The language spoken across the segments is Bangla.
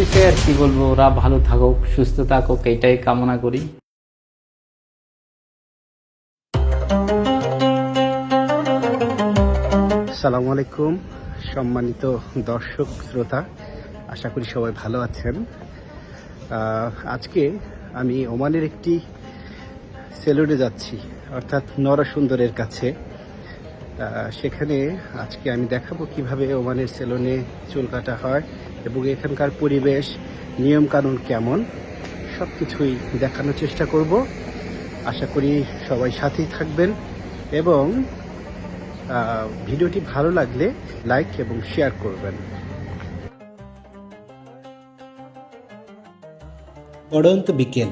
বিষয়ে আর কি বলবো, ওরা ভালো থাকুক, সুস্থ থাকুক, এটাই কামনা করি। আসসালামু আলাইকুম সম্মানিত দর্শক শ্রোতা, আশা করি সবাই ভালো আছেন। আজকে আমি ওমানের একটি সেলুনে যাচ্ছি, অর্থাৎ নরসুন্দরের কাছে। সেখানে আজকে আমি দেখাবো কিভাবে ওমানের সেলুনে চুল কাটা হয় এবং এখানকার পরিবেশ, নিয়মকানুন কেমন, সব কিছুই দেখানোর চেষ্টা করব। আশা করি সবাই সাথেই থাকবেন এবং ভিডিওটি ভালো লাগলে লাইক এবং শেয়ার করবেন। পড়ন্ত বিকেল,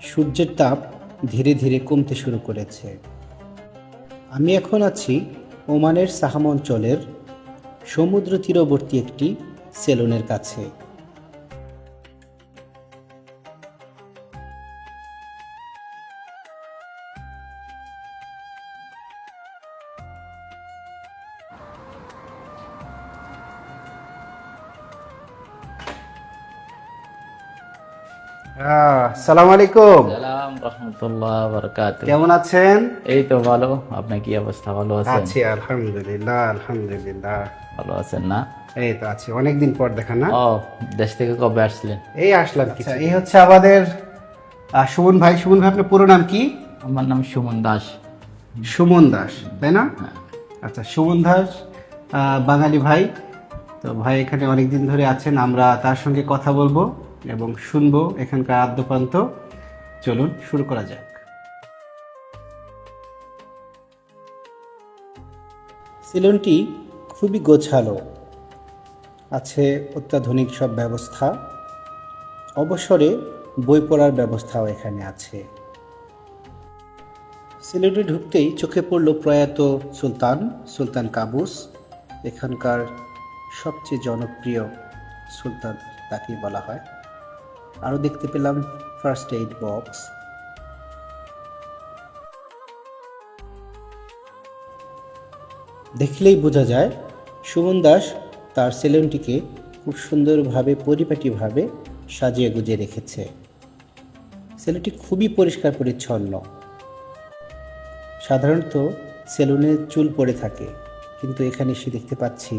সূর্যের তাপ ধীরে ধীরে কমতে শুরু করেছে। আমি এখন আছি ওমানের সাহাম অঞ্চলের সমুদ্র তীরবর্তী একটি সেলুনের কাছে। আসসালামু আলাইকুম। সালাম রাহমাতুল্লাহ বারাকাতুহু। কেমন আছেন? এই তো ভালো। আপনার কি অবস্থা? ভালো আছেন? আছি আলহামদুলিল্লাহ, আলহামদুলিল্লাহ। ভালো আছেন না? এই তো আছি, অনেকদিন পর দেখা না। ও, দেশ থেকে কবে আসলেন? এই আসলাম কিছু। এই হচ্ছে আমাদের সুমন ভাই। সুমন ভাই, আপনার পুরো নাম কি? আমার নাম সুমন দাস। সুমন দাস, তাই না? আচ্ছা, সুমন দাস বাঙালি ভাই। তো ভাই এখানে অনেকদিন ধরে আছেন, আমরা তার সঙ্গে কথা বলবো এবং শুনবো এখানকার আদ্যপ্রান্ত। চলুন শুরু করা যাক। সেলুনটি খুবই গোছালো, আছে অত্যাধুনিক সব ব্যবস্থা। অবসরে বই পড়ার ব্যবস্থাও এখানে আছে। সেলুনে ঢুকতেই চোখে পড়ল প্রয়াত সুলতান কাবুস। এখানকার সবচেয়ে জনপ্রিয় সুলতান তাকেই বলা হয়। আরও দেখতে পেলাম ফার্স্ট এইড বক্স। দেখলেই বোঝা যায় সুমন দাস তার সেলুনটিকে খুব সুন্দরভাবে, পরিপাটিভাবে সাজিয়ে গুজিয়ে রেখেছে। সেলুনটি খুবই পরিষ্কার পরিচ্ছন্ন। সাধারণত সেলুনে চুল পড়ে থাকে, কিন্তু এখানে এসে দেখতে পাচ্ছি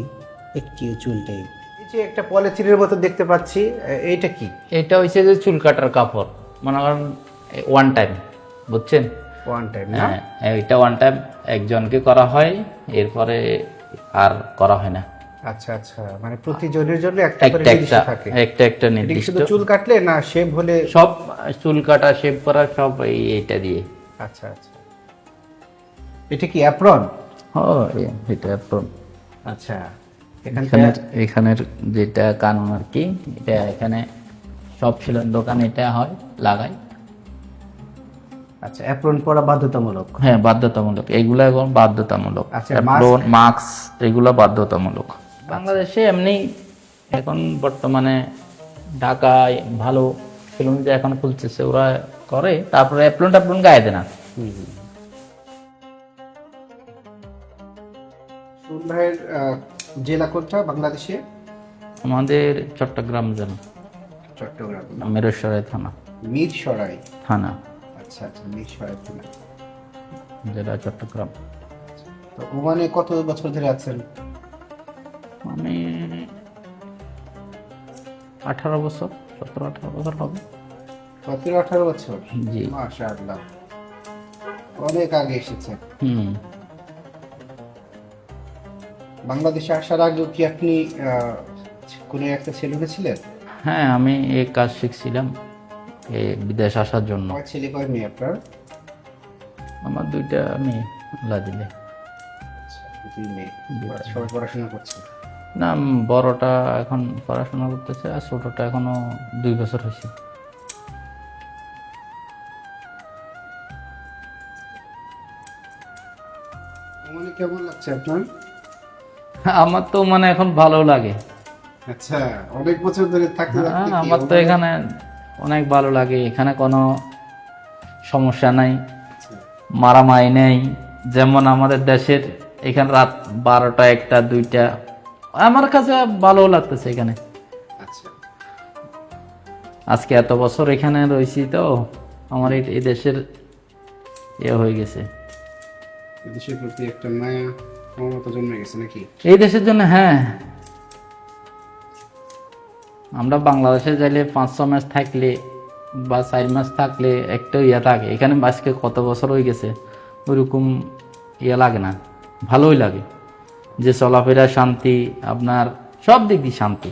একটিও চুল নেই। এই যে একটা পলিথিনের মতো দেখতে পাচ্ছি, এইটা কি? এটা হচ্ছে যে চুল কাটার কাপড়, মনে করেন ওয়ান টাইম, বুঝছেন? ওয়ান টাইম না? হ্যাঁ, এটা ওয়ান টাইম একজনকে করা হয়, এরপরে আর করা হয় না। আচ্ছা আচ্ছা, মানে প্রতিজনের জন্য একটা করে একটা নির্দিষ্ট থাকে। একটা এটা কি নির্দিষ্ট। শুধু চুল কাটলে না শেভ হলে? সব চুল কাটা, শেভ করা, সব এইটা দিয়ে। আচ্ছা আচ্ছা, এটা কি অ্যাপ্রন? ও, এটা এখন আচ্ছা, এখানের যেটা কানুন আর কি, এটা এখানে সব সেলুন দোকানে এটা হয়, লাগাই। আচ্ছা, অ্যাপ্রন পরা বাধ্যতামূলক? হ্যাঁ, বাধ্যতামূলক। এগুলো এখন বাধ্যতামূলক। আচ্ছা, অ্যাপ্রন, মাস্ক, এগুলো বাধ্যতামূলক। বাংলাদেশে এমনি এখন বর্তমানে ঢাকায় ভালো সেলুন যে এখন খুলতেছে, ওরা করে, তারপরে অ্যাপ্রন গায়ে দেয় না। সুমন ভাইয়ের জেলা কোনটা বাংলাদেশে? আমাদের চট্টগ্রাম জেলা, চট্টগ্রাম, মিরসরাই থানা। মিরসরাই থানা, আচ্ছা আচ্ছা, মিরসরাই থানা, জেলা চট্টগ্রাম। তো ওমানে কত বছর ধরে আছেন? আমি 18 বছর, 17-18 বছর হবে। 17-18 বছর? জি। মাশাআল্লাহ, অনেক আগে এসেছেন। বাংলাদেশে আসার আগে কি আপনি কোনো একটা সেলুনে ছিলেন? হ্যাঁ, আমি এই কাজ শিখছিলাম এই বিদেশ আসার জন্য। কয় ছেলে কয় মেয়ে আপনার? আমার দুইটা মেয়ে, আল্লাহ দিলে। আচ্ছা, দুই মেয়ে। সবাই পড়াশোনা করছে? না, বড়টা এখন পড়াশোনা করতেছে আর ছোটটা এখনো 2 বছর হয়েছে। মানে কেমন লাগছে আপনার? আমার তো মানে এখন ভালো লাগে। আচ্ছা, অনেক বছর ধরে থাকতে হ্যাঁ, থাকতে আমার তো এখানে অনেক ভালো লাগে। এখানে কোনো সমস্যা নাই, মারামারি নেই। যেমন আমাদের দেশের এখানে রাত 12টা, 1টা, 2টা, আমার কাছে ভালো লাগতেছে এখানে। আচ্ছা, আজকে এত বছর এখানে রয়েছি তো আমার এই দেশের হয়ে গেছে, দেশের প্রতি একটা মায়া মমতা জন্মে গেছে নাকি? এই দেশের জন্য। হ্যাঁ, আমরা বাংলাদেশে যাইলে 5-6 মাস থাকলে বা 4 মাস থাকলে একটা থাকে, এখানে আজকে কত বছর হয়ে গেছে ওইরকম লাগে না, ভালোই লাগে। যে চলাফেরা শান্তি, আপনার সব দিক দিয়ে শান্তি।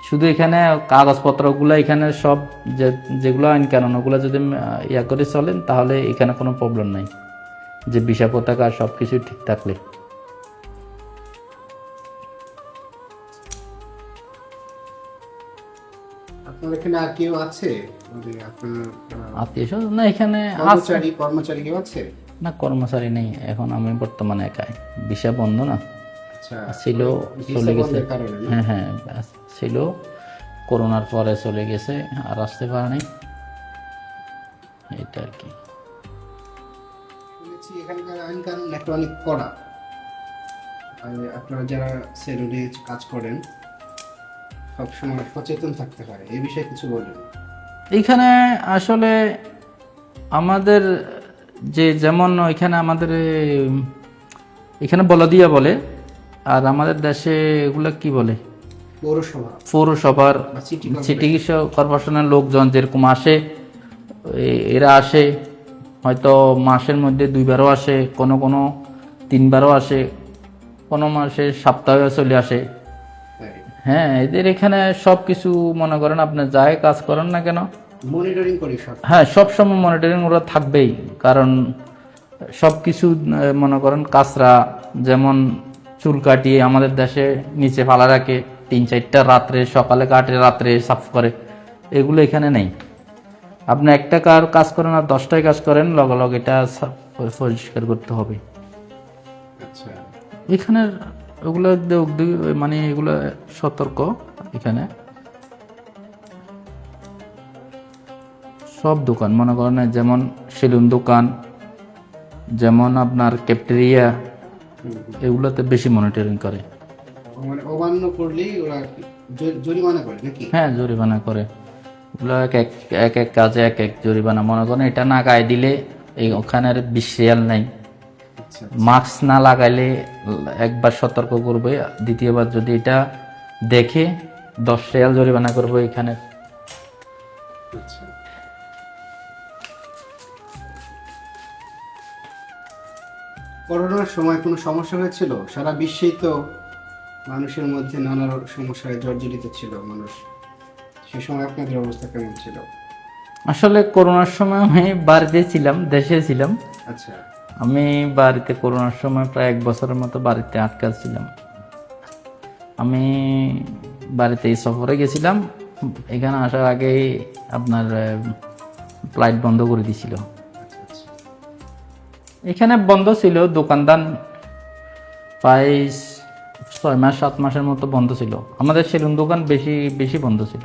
শুধু এখানে কাগজপত্রগুলো এখানে সব যেগুলো আইন কানুন ওগুলো যদি করে চলেন তাহলে এখানে কোনো প্রবলেম নাই, যে ভিসা পতাকা সব কিছু ঠিক থাকলে। আপনার এখানে আর কেউ আছে, মানে আপনার আত্মীয় স্বজন না এখানে কর্মচারী কেউ আছে? না, কর্মচারী নেই, এখন আমি বর্তমানে একাই। ভিসা বন্ধ না, আচ্ছা, ছিল, চলে গেছে। হ্যাঁ হ্যাঁ, ছিল, করোনার পরে চলে গেছে, আর আসতে পারে নাই, এটা আর কি। শুনেছি এখানকার আইন কানুন একটা অনেক কড়া। আর আপনারা যারা সেলুনে কাজ করেন সবসময় সচেতন থাকতে হয়, এই বিষয়ে কিছু বলুন। এইখানে আসলে আমাদের যেমন ওইখানে আমাদের এখানে বলদিয়া বলে, আর আমাদের দেশে এগুলা কি বলে, পৌরসভার সিটি কর্পোরেশনের লোকজন যেরকম আসে, এরা আসে হয়তো মাসের মধ্যে 2বারও আসে, কোনো 3বারও আসে, কোনো মাসে সপ্তাহে চলে আসে। হ্যাঁ, এদের এখানে সব কিছু মনে করেন আপনি যাই কাজ করেন না কেন মনিটরিং করি সব। হ্যাঁ, সবসময় মনিটরিং ওরা থাকবেই, কারণ সব কিছু মনে করেন কাঁচরা যেমন চুল কাটিয়ে আমাদের দেশে নিচে ফালা রাখে, 3-4টা রাত্রে, সকালে কাটে, রাত্রে সাফ করে, এগুলো এখানে নেই। আপনি একটা কাজ করেন আর 10টায় কাজ করেন, লগে লগে এটা পরিষ্কার করতে হবে। আচ্ছা, এখানে ওগুলো মানে এগুলো সতর্ক। এখানে সব দোকান মনে করেন, যেমন সেলুন দোকান, যেমন আপনার ক্যাফটেরিয়া, এগুলোতে বেশি মনিটরিং করে। মানে অমান্য করলেই ওরা জরিমানা করে নাকি? হ্যাঁ, জরিমানা করে। ওগুলো এক এক কাজে এক এক জরিমানা। মনে করেন এটা না গায়ে দিলে এই ওখানের 20 রিয়াল নাই, মাস্ক না লাগাইলে একবার সতর্ক করবে, দ্বিতীয়বার যদি এটা দেখে 10 রিয়াল জরিমানা করবে এখানে। আচ্ছা, করোনার সময় কোনো সমস্যা হয়েছিল? সারা বিশ্বেই তো মানুষের মধ্যে নানা সমস্যায় জর্জরিত ছিল মানুষ, সে সময় আপনাদের অবস্থা কেমন ছিল? আসলে করোনার সময় আমি বাড়িতে ছিলাম, দেশে ছিলাম। আচ্ছা, আমি বাড়িতে করোনার সময় প্রায় 1 বছরের মতো বাড়িতে আটকা ছিলাম। আমি বাড়িতে সফরে গেছিলাম, এখানে আসার আগেই আপনার ফ্লাইট বন্ধ করে দিয়েছিল। এখানে বন্ধ ছিল, দোকানদার প্রায় 6-7 মাসের মতো বন্ধ ছিল। আমাদের সেলুন দোকান বেশি বন্ধ ছিল,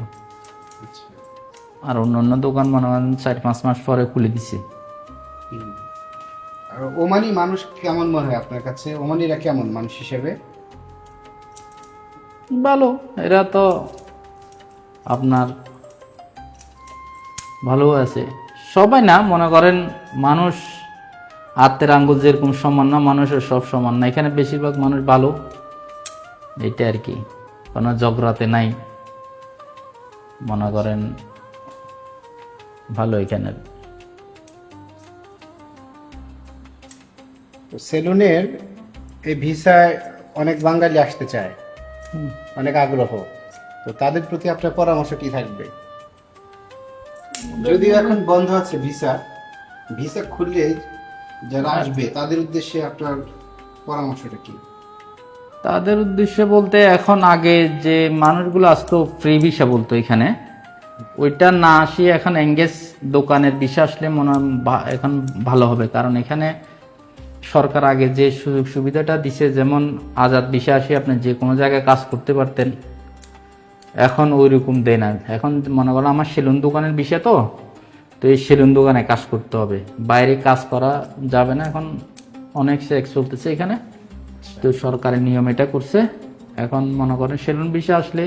আর অন্য দোকান মনে হয় 4-5 মাস পরে খুলে দিছে। আর ওমানি মানুষ কেমন মনে হয় আপনার কাছে? ওমানিরা কেমন মানুষ হিসেবে? ভালো, এরা তো আপনার ভালো আছে সবাই, না মনে করেন মানুষ হাতের আঙ্গুল যেরকম সমান না, মানুষের সব সমান না। এখানে বেশিরভাগ মানুষ ভালো, এটা আর কি, কোনো ঝগড়াতে নাই, মনে করেন ভালো এখানে। সেলুনের এই ভিসায় অনেক বাঙালি আসতে চায়, অনেক আগ্রহ, তো তাদের প্রতি আপনার পরামর্শ কি থাকবে? যদিও এখন বন্ধ আছে ভিসা খুললে যারা আসবে তাদের উদ্দেশ্যে আপনার পরামর্শটা কি? তাদের উদ্দেশ্যে বলতে, এখন আগে যে মানুষগুলো আসতো ফ্রি ভিসা বলতো এখানে, ওইটা না আসিয়ে এখন এঙ্গেজ দোকানের ভিসা আসলে মনে হয় এখন ভালো হবে। কারণ এখানে সরকার আগে যে সুযোগ সুবিধাটা দিছে, যেমন আজাদ ভিসা আসে আপনি যে কোনো জায়গায় কাজ করতে পারতেন, এখন ওই রকম দেয় না। এখন মনে করো আমার সেলুন দোকানের ভিসা, তো এই সেলুন দোকানে কাজ করতে হবে, বাইরে কাজ করা যাবে না। এখন অনেক চেক চলতেছে এখানে, তো সরকারের নিয়ম এটা করছে। এখন মনে করেন সেলুন ভিসা আসলে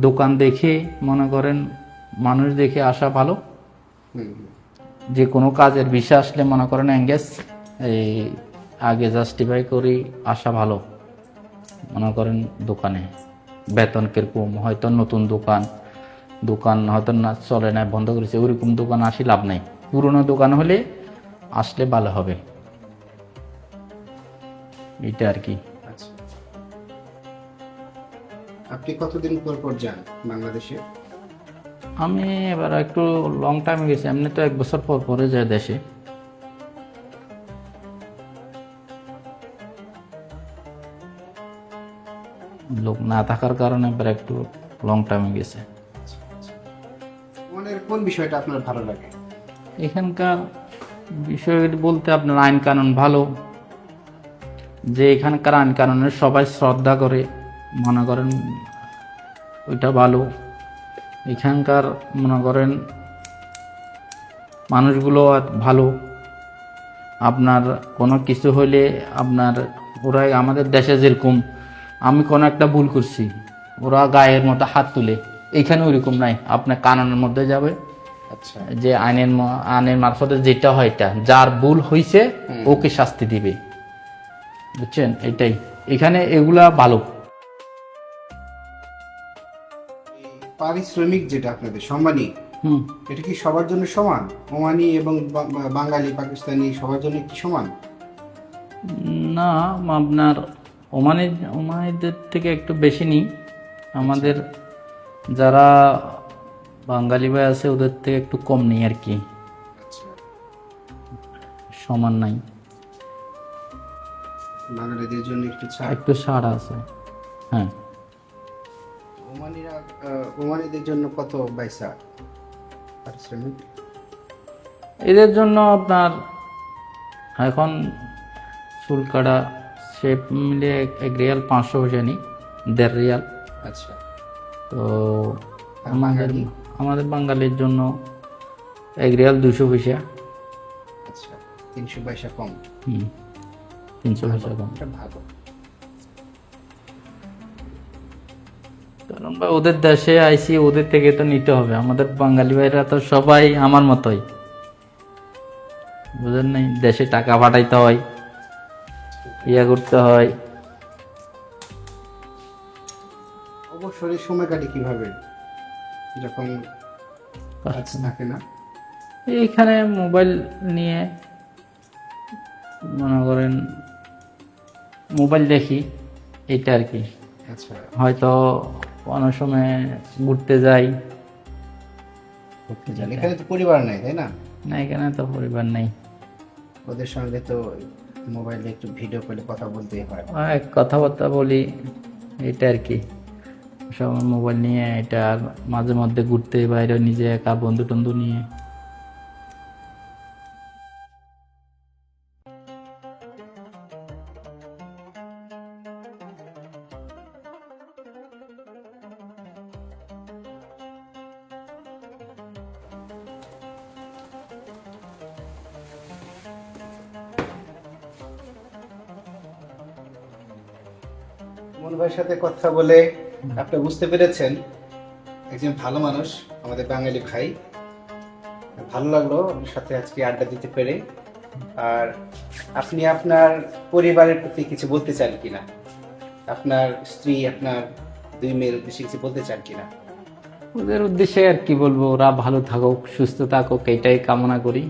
দোকান দেখে মনে করেন মানুষ দেখে আসা ভালো। হুম, যে কোনো কাজের বিষয় আসলে মনে করেন এঙ্গেজ এই আগে জাস্টিফাই করি আসা ভালো। মনে করেন দোকানে বেতন কিরকম, হয়তো নতুন দোকান দোকান হয়তো না চলে না, বন্ধ করেছে, ওইরকম দোকান আসি লাভ নাই। পুরনো দোকান হলে আসলে ভালো হবে, এটা আর কি। আচ্ছা, আপনি কতদিন পর পর যান বাংলাদেশে? আমি এবার একটু লং টাইম গেছি, এমনি তো 1 বছর পর পরে যায় দেশে। লোক না থাকার কারণে এবার একটু লং টাইমে গেছে। ওমানের কোন বিষয়টা আপনার ভালো লাগে? এখানকার বিষয় বলতে আপনার আইন কানুন ভালো, যে এখানকার আইন কানুনের সবাই শ্রদ্ধা করে, মনে করেন ওইটা ভালো। এখানকার মনে করেন মানুষগুলো ভালো। আপনার কোনো কিছু হলে আপনার ওরা আমাদের দেশে যেরকম আমি কোনো একটা ভুল করছি ওরা গায়ের মতো হাত তুলে, এখানে ওইরকম নাই। আপনার কানুনের মধ্যে যাবে, আচ্ছা, যে আইনের মারফতে যেটা হয় এটা যার ভুল হয়েছে ওকে শাস্তি দিবে, বুঝছেন? এটাই এখানে এগুলা ভালো। পারিশ্রমিক যেটা আপনাদের সম্মানী, হুম, এটা কি সবার জন্য সমান? ওমানি এবং বাঙালি পাকিস্তানি সবার জন্য কি সমান? না, আপনার ওমানিদের থেকে একটু বেশি নিই। আমাদের যারা বাঙালি ভাই আছে ওদের থেকে একটু কম নেই আর কি, আচ্ছা, সমান নাই, বাঙালিদের জন্য একটু ছাড়। একটু ছাড় আছে। হ্যাঁ, ওমানিরা ওমানিদের জন্য কত পয়সা পারিশ্রমিক? এদের জন্য আপনার এখন চুল কাটা শেপ মিলে 1 রিয়াল 500 পয়সা নিই, 1.5 রিয়াল। আচ্ছা, তো আর আমাদের বাঙালি? আমাদের বাঙালির জন্য 1 রিয়াল 200 পয়সা। আচ্ছা, 300 পয়সা কম। 300 পয়সা কম। এটা ভালো। কারণ ভাই ওদের দেশে আইসি, ওদের থেকে তো নিতে হবে। আমাদের বাঙালি ভাইরা তো সবাই আমার মতোই, বুঝেন নাই? দেশে টাকা পাঠাইতে হয়, ইয়া করতে হয়। অবসরের সময় কাটে কিভাবে যখন কাজ থাকে না? এইখানে মোবাইল নিয়ে মনে করেন মোবাইল দেখি, এটা আর কি। আচ্ছা, হয়তো অনেক সময় ঘুরতে যাই। এখানে তো পরিবার নাই, তাই না? না, এখানে তো পরিবার নেই। ওদের সঙ্গে তো মোবাইলে একটু ভিডিও কলে কথা বলতেই হয়। কথাবার্তা বলি, এটা আর কি। সব মোবাইল নিয়ে এটা, আর মাঝে মধ্যে ঘুরতে বাইরে নিজে একা বন্ধু টন্ধু নিয়ে। মন ভাইয়ের সাথে কথা বলে আপনি বুঝতে পেরেছেন একজন ভালো মানুষ, আমাদের বাঙালি ভাই। ভালো লাগলো আপনার সাথে আজকে আড্ডা দিতে পেরে। আর আপনি আপনার পরিবারের প্রতি কিছু বলতে চান কিনা? আপনার স্ত্রী, আপনার 2 মেয়ের উদ্দেশ্যে কিছু বলতে চান কিনা? ওদের উদ্দেশ্যে আর কি বলবো, ওরা ভালো থাকুক, সুস্থ থাকুক, এটাই কামনা করি,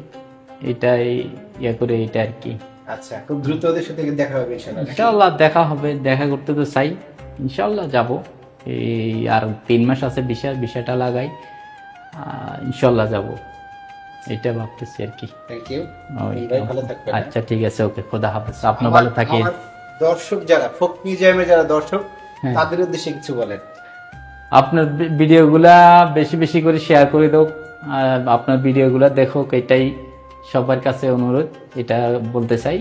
এটাই ইয়ে করে, এটা আর কি। আচ্ছা, খুব দ্রুত ওদের সাথে দেখা হবে ইনশাআল্লাহ। ইনশাল্লাহ দেখা হবে, দেখা করতে তো চাই। ইনশাল্লাহ যাব, এই আর 3 মাস আছে বিষয়টা লাগাই, ইনশাল্লাহ যাব, এটা ভাবতেছি আর কি। থ্যাংক ইউ ওই, ভাই, ভালো থাকবেন। আচ্ছা ঠিক আছে, ওকে, খোদা হাফেজ, আপনি ভালো থাকেন। আমার দর্শক যারা ফোক মিউজিয়ামে যারা দর্শক, হ্যাঁ। তাদের উদ্দেশ্যে কিছু বলেন। আপনার ভিডিওগুলা বেশি বেশি করে শেয়ার করে দাও, আর আপনার ভিডিওগুলা দেখো, এটাই সবার কাছে অনুরোধ, এটা বলতে চাই।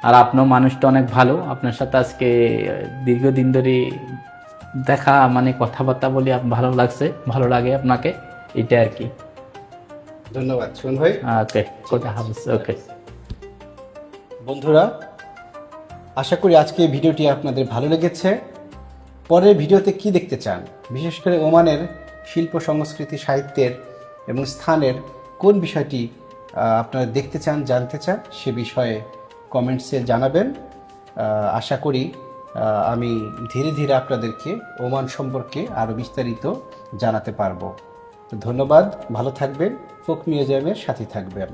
আর আপনার মানুষটা অনেক ভালো, আপনার সাথে আজকে দীর্ঘদিন ধরে দেখা, মানে কথাবার্তা বলি, ভালো লাগছে, ভালো লাগে আপনাকে, এটা আর কি। ধন্যবাদ সুমন ভাই। ওকে, খোদা হাফেজ, ওকে। বন্ধুরা, আশা করি আজকে এই ভিডিওটি আপনাদের ভালো লেগেছে। পরের ভিডিওতে কি দেখতে চান, বিশেষ করে ওমানের শিল্প সংস্কৃতি সাহিত্যের এবং স্থানের কোন বিষয়টি আপনারা দেখতে চান, জানতে চান, সে বিষয়ে কমেন্টসে জানাবেন। আশা করি আমি ধীরে ধীরে আপনাদেরকে ওমান সম্পর্কে আরও বিস্তারিত জানাতে পারবো। তো ধন্যবাদ, ভালো থাকবেন, ফোক মিউজিয়ামের সাথে থাকবেন।